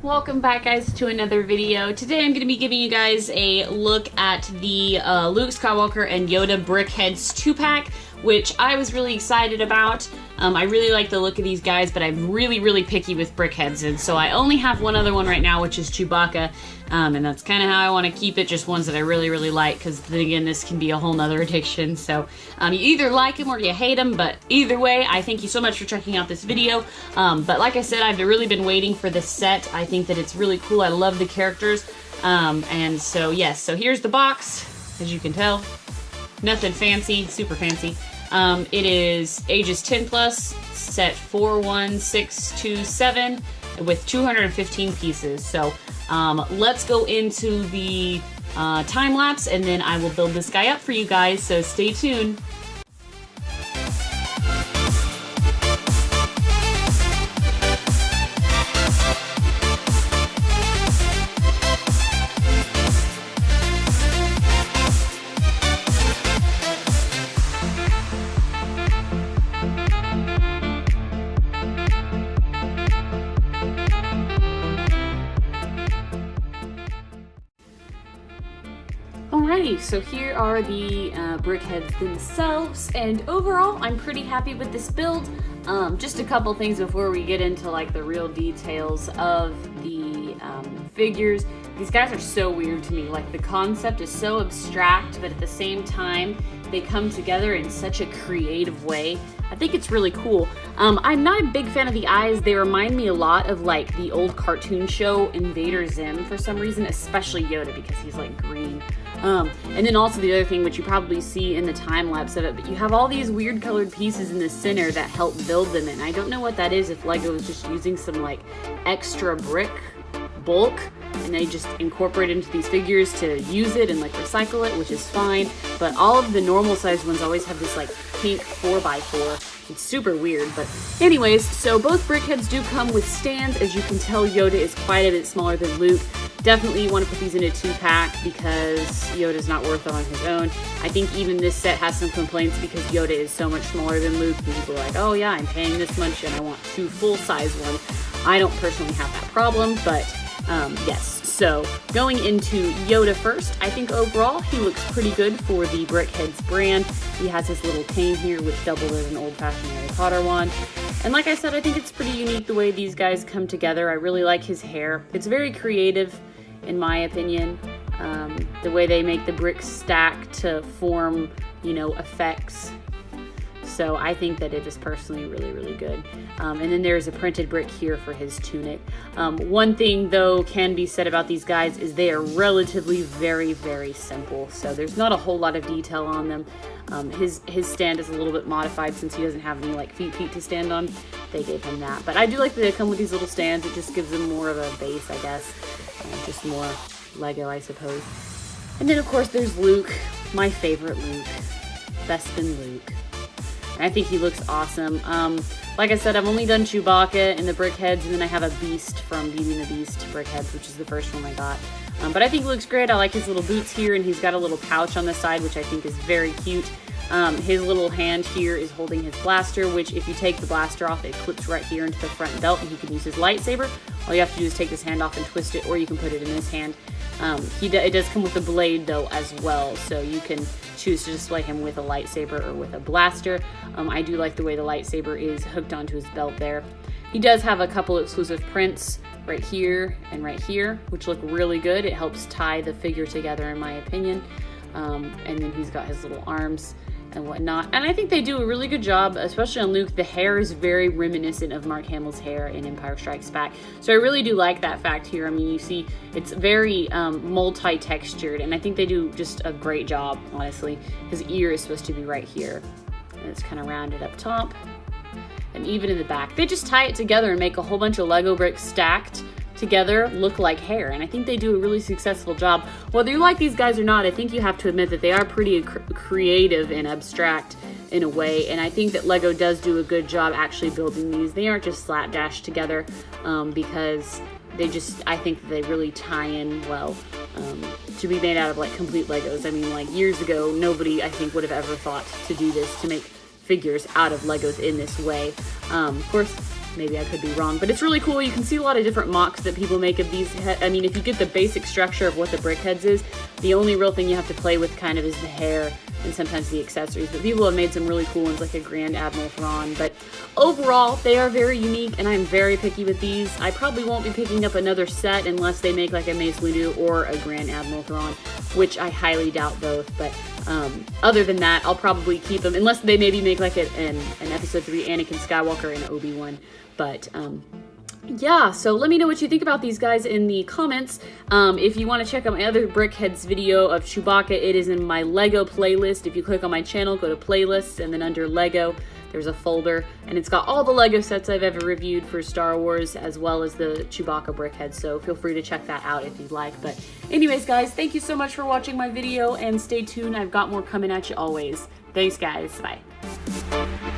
Welcome back, guys, to another video. Today I'm going to be giving you guys a look at the Luke Skywalker and Yoda BRICKHEADZ 2-pack, which I was really excited about. I really like the look of these guys, but I'm really picky with BRICKHEADZ, and so I only have one other one right now, which is Chewbacca, and that's kind of how I want to keep it, just ones that I really like, because then again, this can be a whole nother addiction. So you either like them or you hate them, but either way, I thank you so much for checking out this video. But like I said, I've really been waiting for this set. I think that it's really cool. I love the characters, and so yes, so here's the box. As you can tell, nothing fancy, super fancy. It is ages 10 plus, set 41627 with 215 pieces. So let's go into the time lapse, and then I will build this guy up for you guys, so stay tuned. Alrighty, so here are the BRICKHEADZ themselves, and overall I'm pretty happy with this build. Just a couple things before we get into like the real details of the figures. These guys are so weird to me. Like, the concept is so abstract, but at the same time they come together in such a creative way. I think it's really cool. I'm not a big fan of the eyes. They remind me a lot of like the old cartoon show Invader Zim for some reason, especially Yoda, because he's like green. And then also the other thing, which you probably see in the time lapse of it, but you have all these weird colored pieces in the center that help build them, and I don't know what that is, if Lego is just using some like extra brick bulk and they just incorporate into these figures to use it and like recycle it, which is fine. But all of the normal sized ones always have this like pink 4x4. It's super weird, but anyways, so both BRICKHEADZ do come with stands. As you can tell, Yoda is quite a bit smaller than Luke. Definitely you want to put these in a 2-pack because Yoda's not worth it on his own. I think even this set has some complaints because Yoda is so much smaller than Luke. People are like, oh yeah, I'm paying this much and I want 2 full-size ones. I don't personally have that problem, but yes. So going into Yoda first, I think overall he looks pretty good for the BRICKHEADZ brand. He has his little cane here, which doubled as an old-fashioned Harry Potter wand. And like I said, I think it's pretty unique the way these guys come together. I really like his hair. It's very creative, in my opinion. The way they make the bricks stack to form, you know, effects. So I think that it is personally really good. And then there's a printed brick here for his tunic. One thing though can be said about these guys is they are relatively very simple. So there's not a whole lot of detail on them. His stand is a little bit modified since he doesn't have any like feet to stand on. They gave him that. But I do like that they come with these little stands. It just gives them more of a base, I guess. Just more Lego, I suppose. And then of course there's Luke, my favorite Luke. Bespin Luke. I think he looks awesome. Like I said, I've only done Chewbacca and the BRICKHEADZ, and then I have a Beast from Beauty and the Beast BRICKHEADZ, which is the first one I got. But I think he looks great. I like his little boots here, and he's got a little pouch on the side, which I think is very cute. His little hand here is holding his blaster, which if you take the blaster off, it clips right here into the front belt, and he can use his lightsaber. All you have to do is take his hand off and twist it, or you can put it in his hand. It does come with a blade though as well, so you can choose to display him with a lightsaber or with a blaster. I do like the way the lightsaber is hooked onto his belt there. He does have a couple exclusive prints right here and right here, which look really good. It helps tie the figure together, in my opinion. And then he's got his little arms and whatnot. And I think they do a really good job, especially on Luke. The hair is very reminiscent of Mark Hamill's hair in Empire Strikes Back. So I really do like that fact here. I mean, you see it's very multi-textured, and I think they do just a great job, honestly. His ear is supposed to be right here, and it's kind of rounded up top. And even in the back, they just tie it together and make a whole bunch of Lego bricks stacked together look like hair, and I think they do a really successful job. Whether you like these guys or not, I think you have to admit that they are pretty creative and abstract in a way, and I think that Lego does do a good job actually building these. They aren't just slapdash together because they just, I think that they really tie in well to be made out of like complete Legos. I mean, like years ago, nobody I think would have ever thought to do this, to make figures out of Legos in this way. Of course, maybe I could be wrong, but it's really cool. You can see a lot of different mocks that people make of these. I mean, if you get the basic structure of what the BRICKHEADZ is, the only real thing you have to play with kind of is the hair and sometimes the accessories, but people have made some really cool ones like a Grand Admiral Thrawn. But overall, they are very unique, and I'm very picky with these. I probably won't be picking up another set unless they make like a Mace Windu or a Grand Admiral Thrawn, which I highly doubt both. But other than that, I'll probably keep them unless they maybe make like an episode 3 Anakin Skywalker and Obi-Wan. But yeah, so let me know what you think about these guys in the comments. If you want to check out my other BRICKHEADZ video of Chewbacca, it is in my Lego playlist. If you click on my channel, go to playlists, and then under Lego, there's a folder, and it's got all the Lego sets I've ever reviewed for Star Wars, as well as the Chewbacca BRICKHEADZ, so feel free to check that out if you'd like. But anyways, guys, thank you so much for watching my video, and stay tuned. I've got more coming at you always. Thanks, guys. Bye.